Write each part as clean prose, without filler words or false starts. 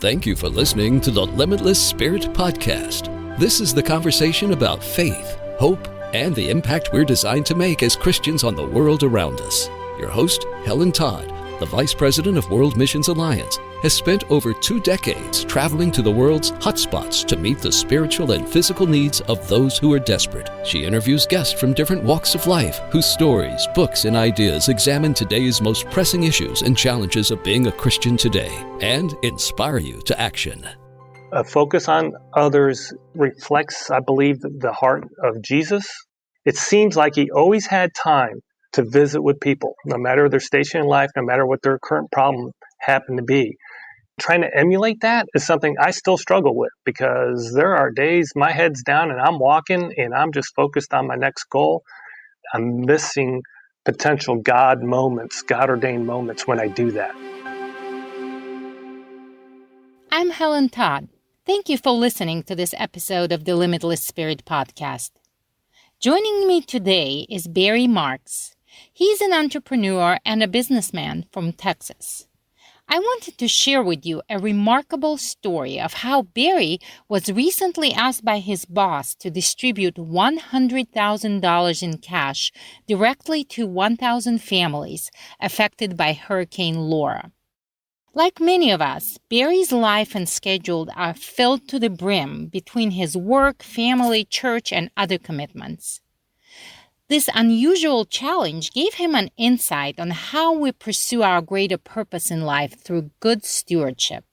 Thank you for listening to the Limitless Spirit Podcast. This is the conversation about faith, hope, and the impact we're designed to make as Christians on the world around us. Your host, Helen Todd, the Vice President of World Missions Alliance, has spent over 2 decades traveling to the world's hotspots to meet the spiritual and physical needs of those who are desperate. She interviews guests from different walks of life whose stories, books, and ideas examine today's most pressing issues and challenges of being a Christian today and inspire you to action. A focus on others reflects, I believe, the heart of Jesus. It seems like he always had time to visit with people, no matter their station in life, no matter what their current problem happened to be. Trying to emulate that is something I still struggle with, because there are days my head's down and I'm walking and I'm just focused on my next goal. I'm missing potential God moments, God-ordained moments when I do that. I'm Helen Todd. Thank you for listening to this episode of the Limitless Spirit Podcast. Joining me today is Barry Marks. He's an entrepreneur and a businessman from Texas. I wanted to share with you a remarkable story of how Barry was recently asked by his boss to distribute $100,000 in cash directly to 1,000 families affected by Hurricane Laura. Like many of us, Barry's life and schedule are filled to the brim between his work, family, church, and other commitments. This unusual challenge gave him an insight on how we pursue our greater purpose in life through good stewardship.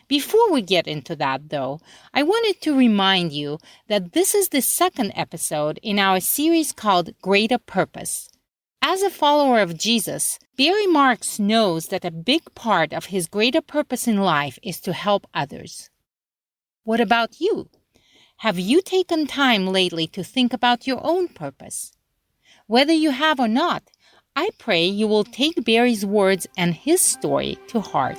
Before we get into that, though, I wanted to remind you that this is the second episode in our series called Greater Purpose. As a follower of Jesus, Barry Marks knows that a big part of his greater purpose in life is to help others. What about you? Have you taken time lately to think about your own purpose? Whether you have or not, I pray you will take Barry's words and his story to heart.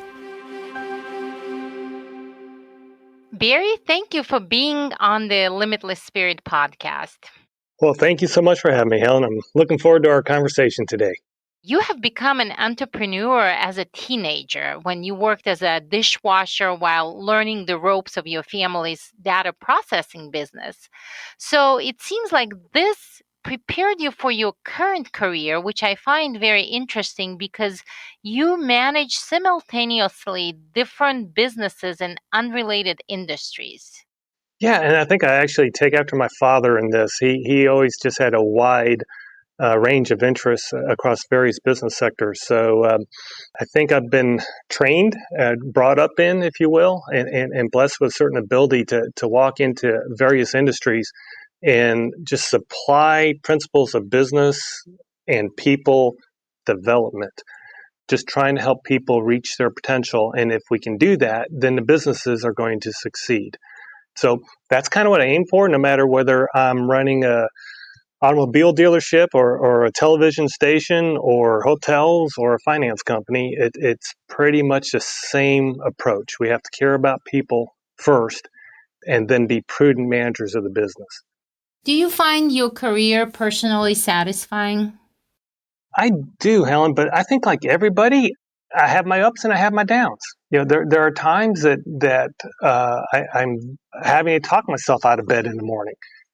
Barry, thank you for being on the Limitless Spirit Podcast. Well, thank you so much for having me, Helen. I'm looking forward to our conversation today. You have become an entrepreneur as a teenager when you worked as a dishwasher while learning the ropes of your family's data processing business. So it seems like this prepared you for your current career, which I find very interesting because you manage simultaneously different businesses in unrelated industries. Yeah, and I think I actually take after my father in this. He always just had a wide range of interests across various business sectors. So I think I've been trained, brought up in, if you will, and blessed with a certain ability to walk into various industries and just supply principles of business and people development, just trying to help people reach their potential. And if we can do that, then the businesses are going to succeed. So that's kind of what I aim for, no matter whether I'm running a automobile dealership or a television station or hotels or a finance company. It's pretty much the same approach. We have to care about people first and then be prudent managers of the business. Do you find your career personally satisfying? I do, Helen, but I think like everybody, I have my ups and I have my downs. You know, there are times that I'm having to talk myself out of bed in the morning.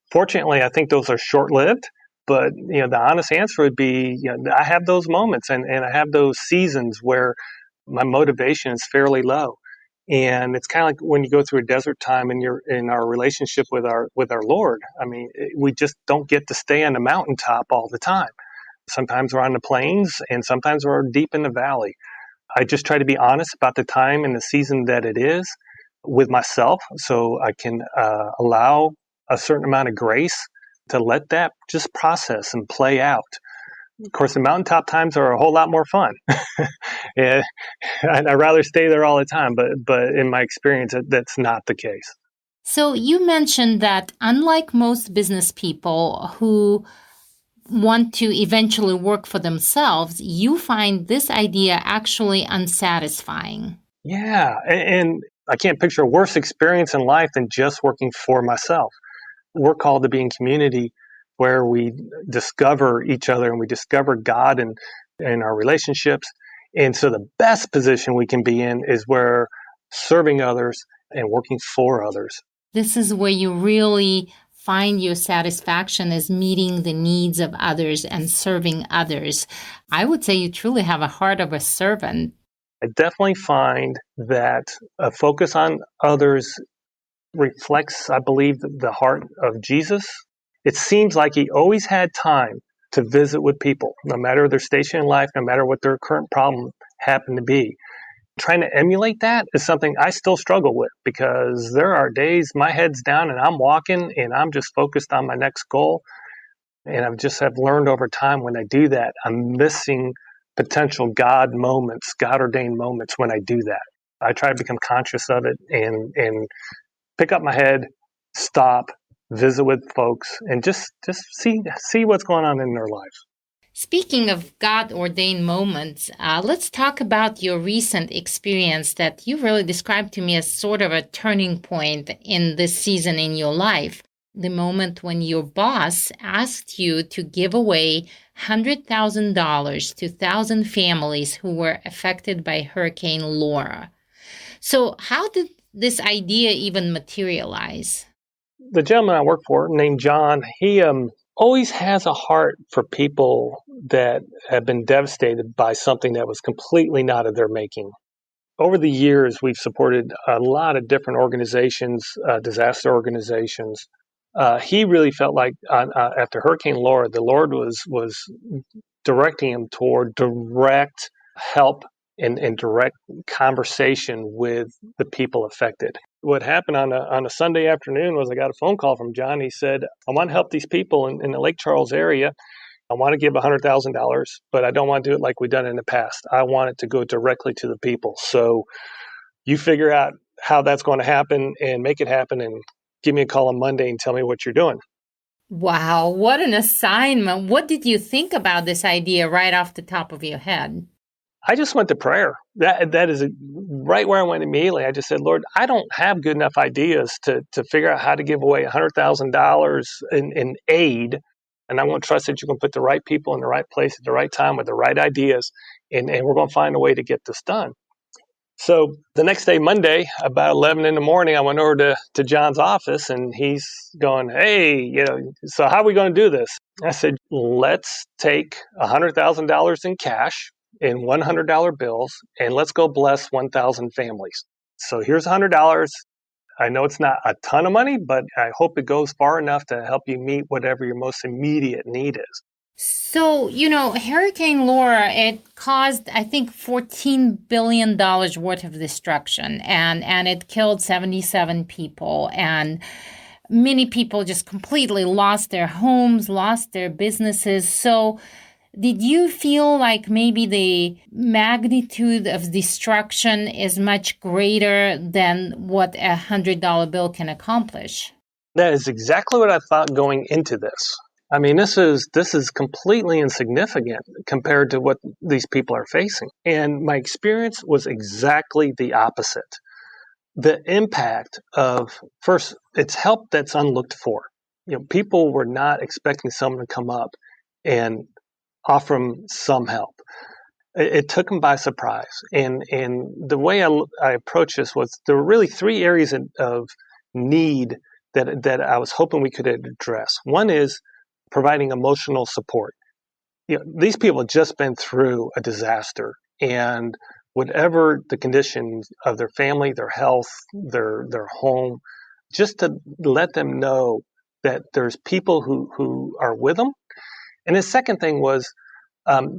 Fortunately, I think those are short-lived, but the honest answer would be, I have those moments and I have those seasons where my motivation is fairly low. And it's kind of like when you go through a desert time and you're in our relationship with our Lord. I mean, we just don't get to stay on the mountaintop all the time. Sometimes we're on the plains and sometimes we're deep in the valley. I just try to be honest about the time and the season that it is with myself, so I can allow a certain amount of grace to let that just process and play out. Of course, the mountaintop times are a whole lot more fun. And I'd rather stay there all the time, but in my experience, that's not the case. So you mentioned that unlike most business people who want to eventually work for themselves, you find this idea actually unsatisfying. Yeah, and I can't picture a worse experience in life than just working for myself. We're called to be in community where we discover each other and we discover God and our relationships. And so the best position we can be in is where serving others, and working for others. This is where you really find your satisfaction is meeting the needs of others and serving others. I would say you truly have a heart of a servant. I definitely find that a focus on others reflects, I believe, the heart of Jesus. It seems like he always had time to visit with people, no matter their station in life, no matter what their current problem happened to be. Trying to emulate that is something I still struggle with, because there are days my head's down and I'm walking and I'm just focused on my next goal. And I've just have learned over time, when I do that, I'm missing potential God moments, God ordained moments when I do that. I try to become conscious of it and pick up my head, stop, visit with folks, and just see what's going on in their lives. Speaking of God-ordained moments, let's talk about your recent experience that you really described to me as sort of a turning point in this season in your life. The moment when your boss asked you to give away $100,000 to 1,000 families who were affected by Hurricane Laura. So how did this idea even materialize? The gentleman I work for, named John, he always has a heart for people that have been devastated by something that was completely not of their making. Over the years, we've supported a lot of different organizations, disaster organizations. He really felt like after Hurricane Laura, the Lord was directing him toward direct help and direct conversation with the people affected. What happened on a Sunday afternoon was I got a phone call from John. He said, I want to help these people in the Lake Charles area. I want to give $100,000, but I don't want to do it like we've done in the past. I want it to go directly to the people. So you figure out how that's going to happen and make it happen, and give me a call on Monday and tell me what you're doing. Wow, what an assignment. What did you think about this idea right off the top of your head? I just went to prayer. That is right where I went immediately. I just said, Lord, I don't have good enough ideas to figure out how to give away $100,000 in aid. And I want to trust that you can put the right people in the right place at the right time with the right ideas. And we're going to find a way to get this done. So the next day, Monday, about 11 in the morning, I went over to John's office, and he's going, hey, so how are we going to do this? I said, let's take $100,000 in cash in $100 bills, and let's go bless 1,000 families. So here's $100. I know it's not a ton of money, but I hope it goes far enough to help you meet whatever your most immediate need is. So, Hurricane Laura, it caused, I think, $14 billion worth of destruction, and it killed 77 people, and many people just completely lost their homes, lost their businesses. So did you feel like maybe the magnitude of destruction is much greater than what a $100 bill can accomplish? That is exactly what I thought going into this. I mean, this is completely insignificant compared to what these people are facing. And my experience was exactly the opposite. The impact of, first, it's help that's unlooked for. People were not expecting someone to come up and offer them some help. It took them by surprise. And the way I approached this was, there were really three areas of need that I was hoping we could address. One is providing emotional support. These people have just been through a disaster, and whatever the conditions of their family, their health, their home, just to let them know that there's people who are with them. And the second thing was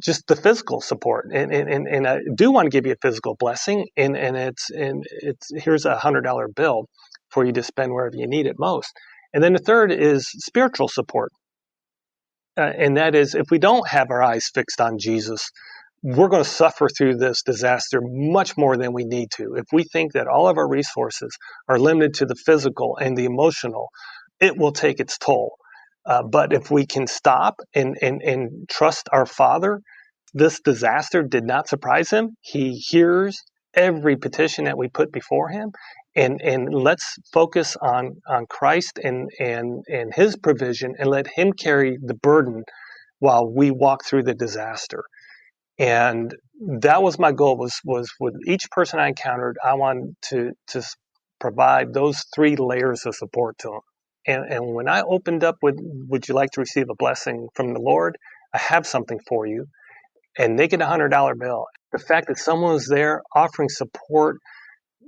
just the physical support, and I do want to give you a physical blessing, and it's here's a $100 bill for you to spend wherever you need it most. And then the third is spiritual support. And that is, if we don't have our eyes fixed on Jesus, we're going to suffer through this disaster much more than we need to. If we think that all of our resources are limited to the physical and the emotional, it will take its toll. But if we can stop and trust our Father, this disaster did not surprise him. He hears every petition that we put before him. And let's focus on Christ and his provision, and let him carry the burden while we walk through the disaster. And that was my goal, was with each person I encountered, I wanted to provide those 3 layers of support to them. And when I opened up with, would you like to receive a blessing from the Lord? I have something for you. And they get a $100 bill. The fact that someone was there offering support,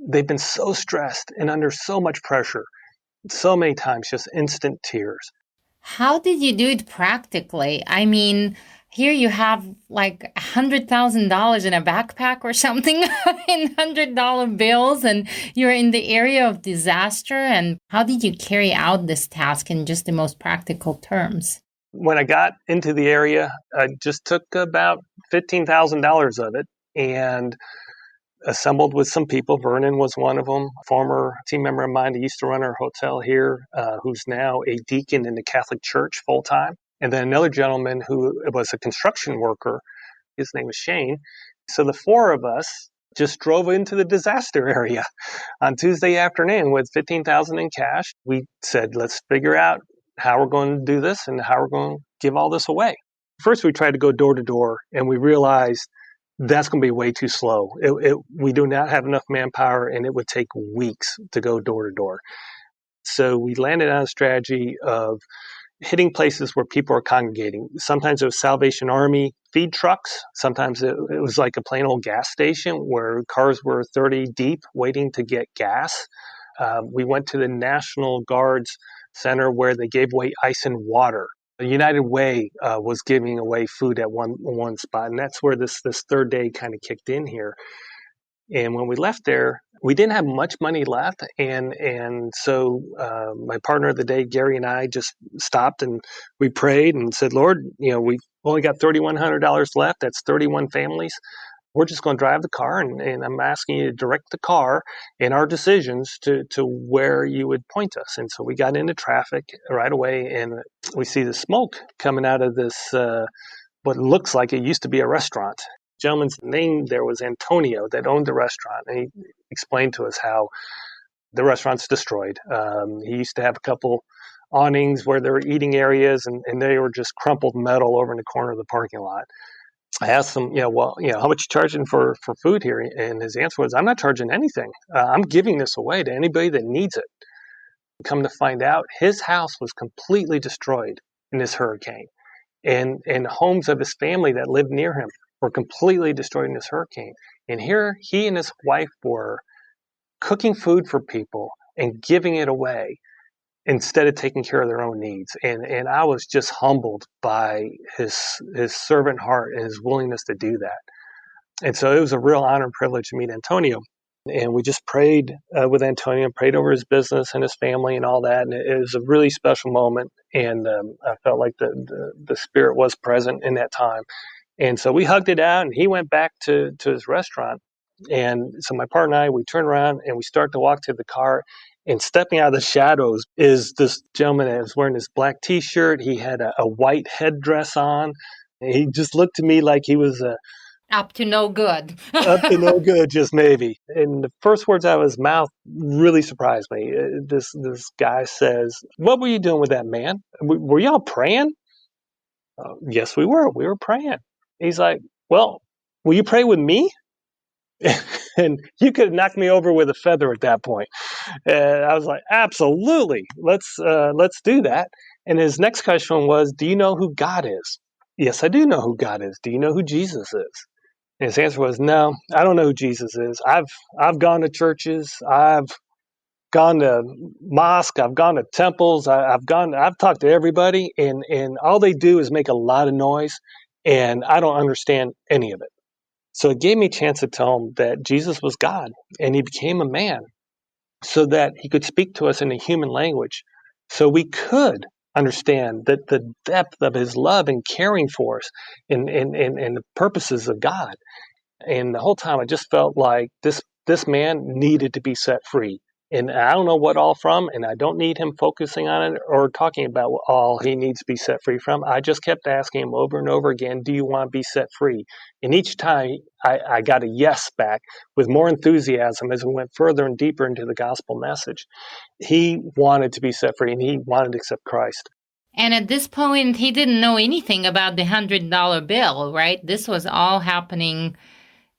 they've been so stressed and under so much pressure, so many times, just instant tears. How did you do it practically? I mean, here you have like $100,000 in a backpack or something in $100 bills, and you're in the area of disaster. And how did you carry out this task in just the most practical terms? When I got into the area, I just took about $15,000 of it and assembled with some people. Vernon was one of them, a former team member of mine who used to run our hotel here, who's now a deacon in the Catholic Church full-time. And then another gentleman who was a construction worker. His name was Shane. So the 4 of us just drove into the disaster area on Tuesday afternoon with $15,000 in cash. We said, let's figure out how we're going to do this and how we're going to give all this away. First, we tried to go door to door, and we realized that's going to be way too slow. We do not have enough manpower, and it would take weeks to go door to door. So we landed on a strategy of hitting places where people are congregating. Sometimes it was Salvation Army feed trucks. Sometimes it was like a plain old gas station where cars were 30 deep waiting to get gas. We went to the National Guard's Center where they gave away ice and water. The United Way was giving away food at one spot, and that's where this 3rd day kind of kicked in here. And when we left there, we didn't have much money left, and so my partner of the day, Gary, and I just stopped and we prayed and said, Lord, we've only got $3,100 left. That's 31 families. We're just going to drive the car, and I'm asking you to direct the car and our decisions to where you would point us. And so we got into traffic right away, and we see the smoke coming out of this, what looks like it used to be a restaurant. The gentleman's name there was Antonio, that owned the restaurant, and he explained to us how the restaurant's destroyed. He used to have a couple awnings where there were eating areas, and they were just crumpled metal over in the corner of the parking lot. I asked him, how much you charging for food here? And his answer was, I'm not charging anything. I'm giving this away to anybody that needs it. Come to find out, his house was completely destroyed in this hurricane. And homes of his family that lived near him were completely destroyed in this hurricane. And here he and his wife were cooking food for people and giving it away instead of taking care of their own needs. And I was just humbled by his servant heart and his willingness to do that. And so it was a real honor and privilege to meet Antonio. And we just prayed with Antonio, prayed over his business and his family and all that. And it was a really special moment. And I felt like the Spirit was present in that time. And so we hugged it out, and he went back to his restaurant. And so my partner and I, we turned around and we start to walk to the car. And stepping out of the shadows is this gentleman that was wearing this black T-shirt. He had a white headdress on. And he just looked to me like he was up to no good. Up to no good, just maybe. And the first words out of his mouth really surprised me. This guy says, "What were you doing with that man? Were y'all praying?" Yes, we were. We were praying. He's like, "Well, will you pray with me?" And you could have knocked me over with a feather at that point. And I was like, absolutely, let's do that. And his next question was, do you know who God is? Yes, I do know who God is. Do you know who Jesus is? And his answer was, no, I don't know who Jesus is. I've gone to churches. I've gone to mosque. I've gone to temples. I've talked to everybody, and all they do is make a lot of noise, and I don't understand any of it. So it gave me a chance to tell him that Jesus was God, and he became a man so that he could speak to us in a human language, so we could understand that the depth of his love and caring for us and the purposes of God. And the whole time I just felt like this man needed to be set free. And I don't know what all from, and I don't need him focusing on it or talking about what all he needs to be set free from. I just kept asking him over and over again, do you want to be set free? And each time I got a yes back with more enthusiasm as we went further and deeper into the gospel message. He wanted to be set free, and he wanted to accept Christ. And at this point, he didn't know anything about the $100 bill, right? This was all happening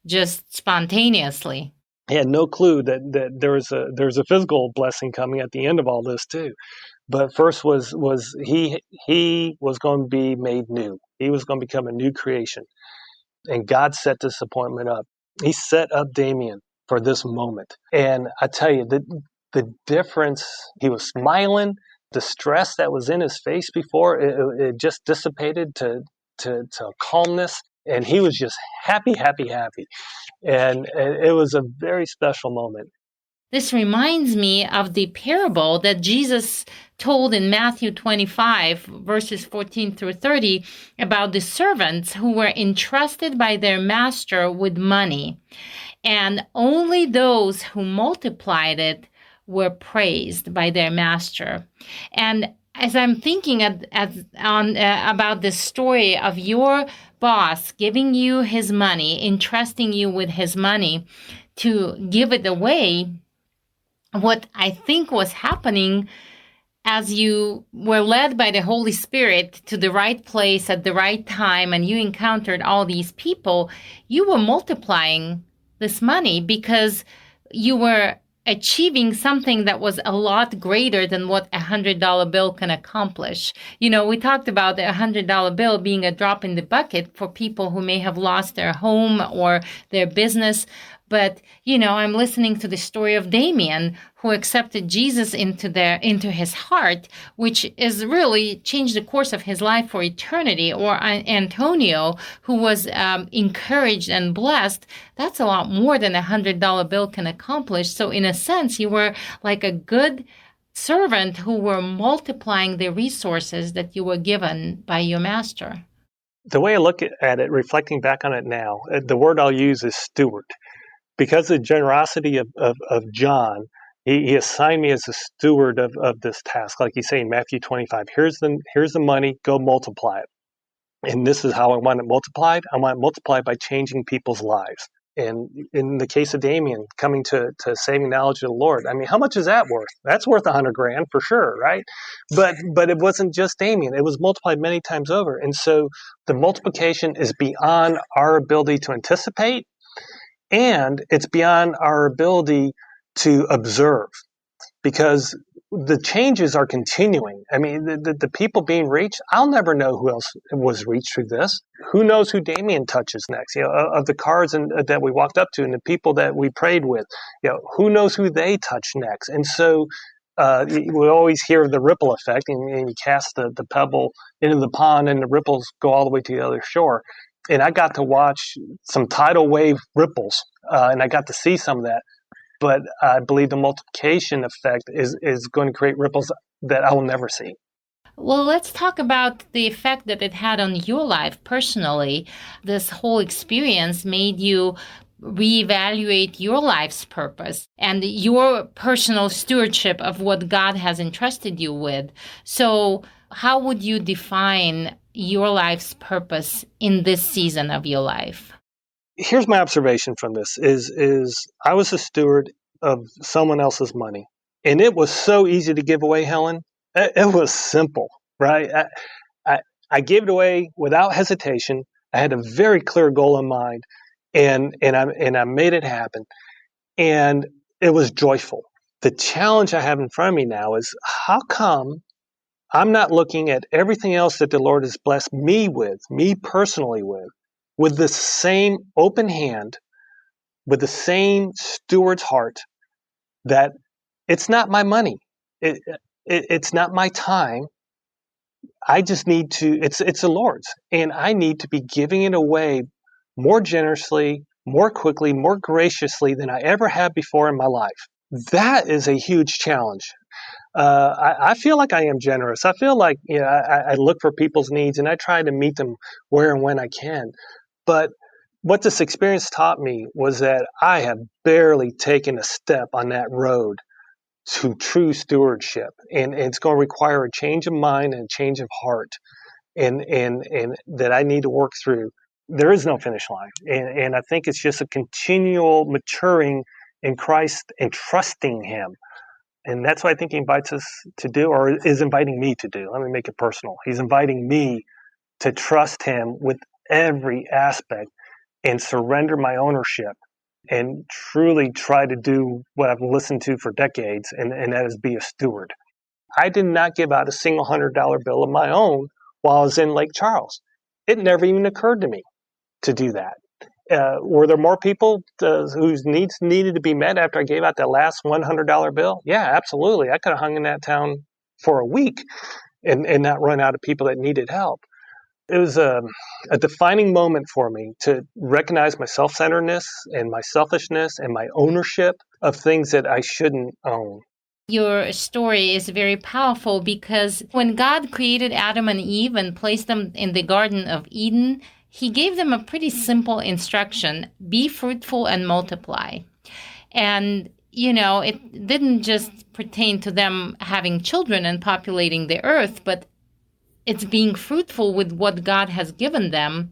just spontaneously. He had no clue that there's a physical blessing coming at the end of all this too. But first was he was going to be made new. He was going to become a new creation. And God set this appointment up. He set up Damian for this moment. And I tell you, the difference, he was smiling. The stress that was in his face before, it just dissipated to calmness. And he was just happy, happy, happy. And it was a very special moment. This reminds me of the parable that Jesus told in Matthew 25, verses 14 through 30, about the servants who were entrusted by their master with money. And only those who multiplied it were praised by their master. And as I'm thinking about the story of your boss giving you his money, entrusting you with his money to give it away, what I think was happening as you were led by the Holy Spirit to the right place at the right time and you encountered all these people, you were multiplying this money because you were achieving something that was a lot greater than what a $100 bill can accomplish. You know, we talked about the $100 bill being a drop in the bucket for people who may have lost their home or their business. But, you know, I'm listening to the story of Damian, who accepted Jesus into his heart, which is really changed the course of his life for eternity. Or Antonio, who was encouraged and blessed. That's a lot more than a $100 bill can accomplish. So in a sense, you were like a good servant who were multiplying the resources that you were given by your master. The way I look at it, reflecting back on it now, the word I'll use is steward. Because of the generosity of John, he assigned me as a steward of this task. Like you say in Matthew 25, here's the money, go multiply it. And this is how I want it multiplied. I want it multiplied by changing people's lives. And in the case of Damian, coming to saving knowledge of the Lord, I mean, how much is that worth? That's worth $100,000 for sure, right? But it wasn't just Damian. It was multiplied many times over. And so the multiplication is beyond our ability to anticipate. And it's beyond our ability to observe because the changes are continuing. I mean, the people being reached, I'll never know who else was reached through this. Who knows who Damian touches next? You know, of the cars that we walked up to and the people that we prayed with, you know, who knows who they touch next? And so we always hear the ripple effect, and you cast the pebble into the pond and the ripples go all the way to the other shore. And I got to watch some tidal wave ripples, and I got to see some of that. But I believe the multiplication effect is going to create ripples that I will never see. Well, let's talk about the effect that it had on your life personally. This whole experience made you reevaluate your life's purpose and your personal stewardship of what God has entrusted you with. So how would you define your life's purpose in this season of your life? Here's my observation from this is I was a steward of someone else's money. And it was so easy to give away, Helen. It was simple, right? I gave it away without hesitation. I had a very clear goal in mind, and I made it happen. And it was joyful. The challenge I have in front of me now is how come I'm not looking at everything else that the Lord has blessed me personally with the same open hand, with the same steward's heart, that it's not my money. It's not my time. I just need to, it's the Lord's. And I need to be giving it away more generously, more quickly, more graciously than I ever have before in my life. That is a huge challenge. I feel like I am generous. I feel like I look for people's needs and I try to meet them where and when I can. But what this experience taught me was that I have barely taken a step on that road to true stewardship. And it's going to require a change of mind and a change of heart and that I need to work through. There is no finish line. And I think it's just a continual maturing in Christ and trusting Him And that's what I think he invites us to do, or is inviting me to do. Let me make it personal. He's inviting me to trust him with every aspect and surrender my ownership and truly try to do what I've listened to for decades, and that is be a steward. I did not give out a single $100 bill of my own while I was in Lake Charles. It never even occurred to me to do that. Were there more people whose needs needed to be met after I gave out that last $100 bill? Yeah, absolutely. I could have hung in that town for a week and not run out of people that needed help. It was a defining moment for me to recognize my self-centeredness and my selfishness and my ownership of things that I shouldn't own. Your story is very powerful because when God created Adam and Eve and placed them in the Garden of Eden, he gave them a pretty simple instruction: be fruitful and multiply. And, it didn't just pertain to them having children and populating the earth, but it's being fruitful with what God has given them,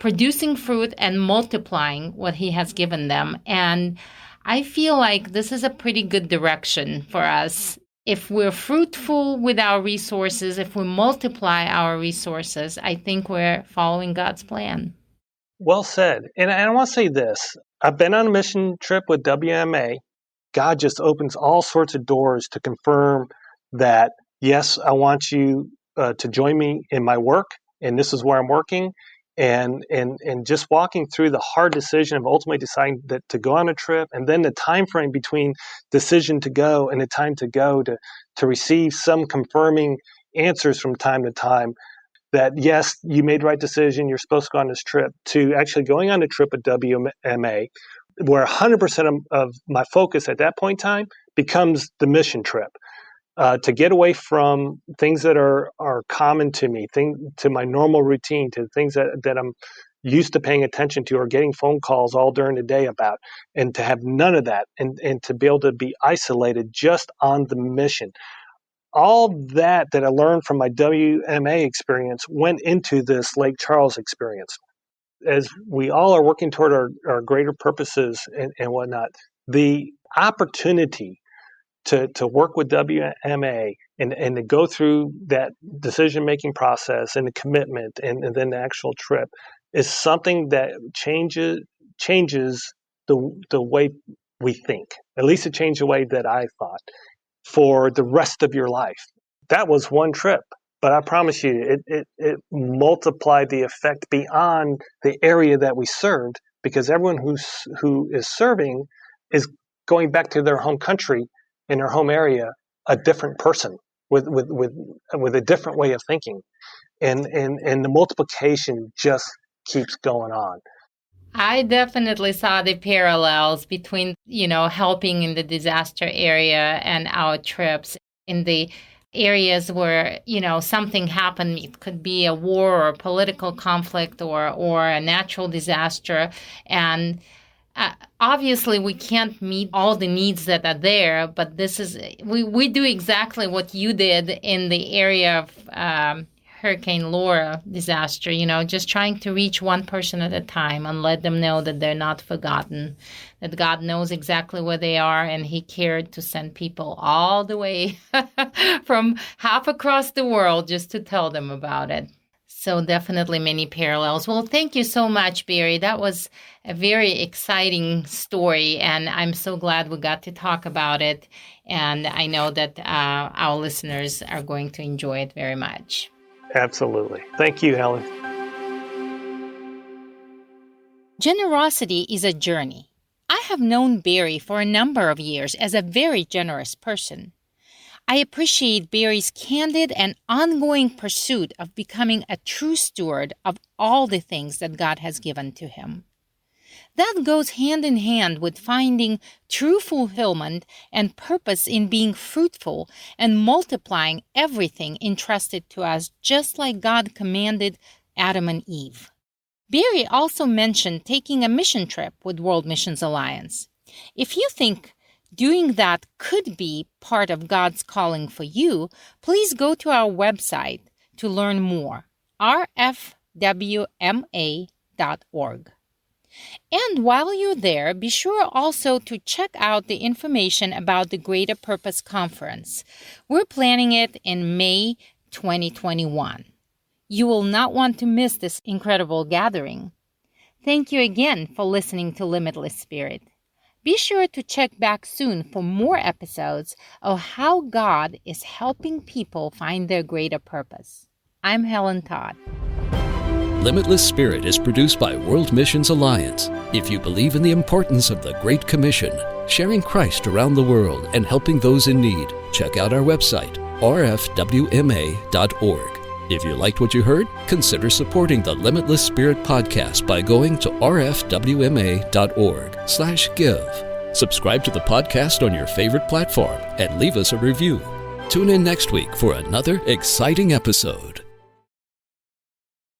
producing fruit and multiplying what he has given them. And I feel like this is a pretty good direction for us. If we're fruitful with our resources, if we multiply our resources, I think we're following God's plan. Well said. And I want to say this. I've been on a mission trip with WMA. God just opens all sorts of doors to confirm that, yes, I want you to join me in my work, and this is where I'm working. And just walking through the hard decision of ultimately deciding that to go on a trip, and then the time frame between decision to go and the time to go to receive some confirming answers from time to time that, yes, you made the right decision, you're supposed to go on this trip, to actually going on a trip at WMA, where 100% of my focus at that point in time becomes the mission trip. To get away from things that are common to me, to my normal routine, to things that I'm used to paying attention to or getting phone calls all during the day about, and to have none of that, and to be able to be isolated just on the mission. All that I learned from my WMA experience went into this Lake Charles experience. As we all are working toward our greater purposes and whatnot, the opportunity to work with WMA and to go through that decision-making process and the commitment and then the actual trip is something that changes the way we think. At least it changed the way that I thought for the rest of your life. That was one trip, but I promise you, it multiplied the effect beyond the area that we served, because everyone who is serving is going back to their home country, in their home area, a different person with a different way of thinking, and the multiplication just keeps going on. I definitely saw the parallels between, helping in the disaster area and our trips in the areas where, something happened. It could be a war or a political conflict or a natural disaster. And obviously, we can't meet all the needs that are there, but we do exactly what you did in the area of Hurricane Laura disaster, just trying to reach one person at a time and let them know that they're not forgotten, that God knows exactly where they are, and he cared to send people all the way from half across the world just to tell them about it. So definitely many parallels. Well, thank you so much, Barry. That was a very exciting story, and I'm so glad we got to talk about it. And I know that our listeners are going to enjoy it very much. Absolutely. Thank you, Helen. Generosity is a journey. I have known Barry for a number of years as a very generous person. I appreciate Barry's candid and ongoing pursuit of becoming a true steward of all the things that God has given to him. That goes hand in hand with finding true fulfillment and purpose in being fruitful and multiplying everything entrusted to us, just like God commanded Adam and Eve. Barry also mentioned taking a mission trip with World Missions Alliance. If you think doing that could be part of God's calling for you, please go to our website to learn more, rfwma.org. And while you're there, be sure also to check out the information about the Greater Purpose Conference. We're planning it in May 2021. You will not want to miss this incredible gathering. Thank you again for listening to Limitless Spirit. Be sure to check back soon for more episodes of how God is helping people find their greater purpose. I'm Helen Todd. Limitless Spirit is produced by World Missions Alliance. If you believe in the importance of the Great Commission, sharing Christ around the world and helping those in need, check out our website, rfwma.org. If you liked what you heard, consider supporting the Limitless Spirit podcast by going to rfwma.org/give. Subscribe to the podcast on your favorite platform and leave us a review. Tune in next week for another exciting episode.